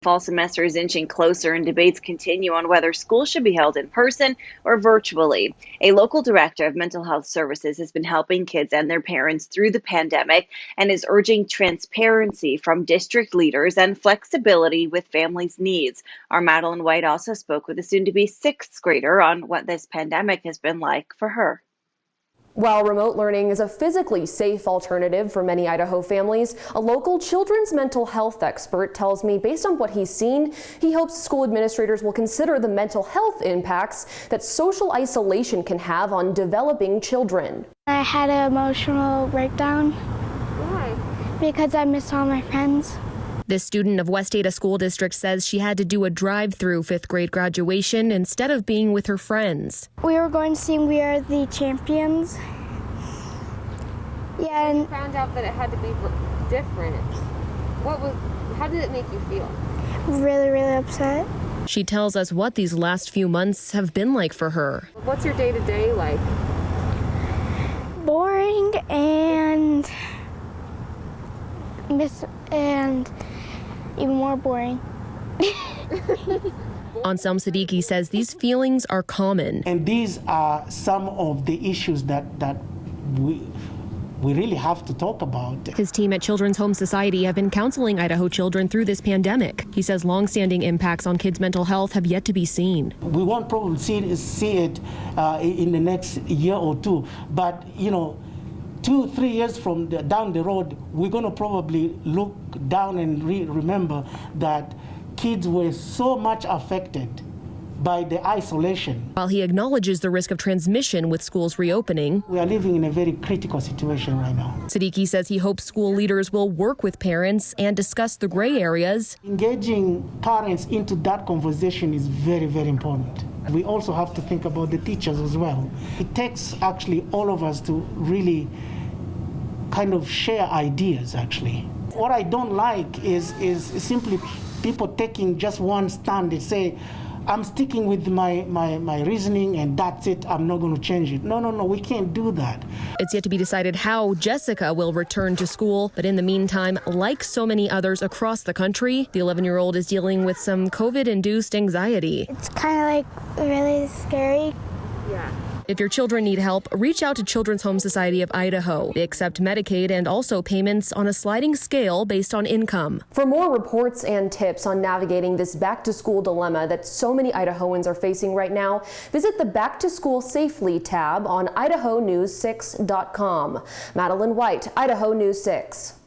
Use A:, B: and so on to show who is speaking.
A: Fall semester is inching closer and debates continue on whether school should be held in person or virtually. A local director of mental health services has been helping kids and their parents through the pandemic and is urging transparency from district leaders and flexibility with families' needs. Our Madeline White also spoke with a soon-to-be sixth grader on what this pandemic has been like for her.
B: While remote learning is a physically safe alternative for many Idaho families, a local children's mental health expert tells me based on what he's seen, he hopes school administrators will consider the mental health impacts that social isolation can have on developing children.
C: I had an emotional breakdown.
D: Why?
C: Because I missed all my friends.
E: This student of West Ada School District says she had to do a drive-through fifth grade graduation instead of being with her friends.
C: We were going to sing We Are the Champions. Yeah, and
D: I found out that it had to be different. How did it make you feel?
C: Really, really upset.
E: She tells us what these last few months have been like for her.
D: What's your day-to-day like?
C: Boring and even more boring.
E: Ansam Siddiqui says these feelings are common.
F: And these are some of the issues that we really have to talk about.
E: His team at Children's Home Society have been counseling Idaho children through this pandemic. He says long-standing impacts on kids' mental health have yet to be seen.
F: We won't probably see it in the next year or two, but 2-3 years from down the road, we're going to probably look down and remember that kids were so much affected by the isolation.
E: While he acknowledges the risk of transmission with schools reopening,
F: we are living in a very critical situation right now.
E: Siddiqui says he hopes school leaders will work with parents and discuss the gray areas.
F: Engaging parents into that conversation is very, very important. We also have to think about the teachers as well. It takes actually all of us to really kind of share ideas, actually. What I don't like is simply people taking just one stand. They say, I'm sticking with my reasoning and that's it, I'm not going to change it. No, we can't do that.
E: It's yet to be decided how Jessica will return to school, but in the meantime, like so many others across the country, the 11-year-old is dealing with some COVID-induced anxiety.
C: It's kind of like really scary.
D: Yeah.
E: If your children need help, reach out to Children's Home Society of Idaho. They accept Medicaid and also payments on a sliding scale based on income.
B: For more reports and tips on navigating this back-to-school dilemma that so many Idahoans are facing right now, visit the Back to School Safely tab on idahonews6.com. Madeline White, Idaho News 6.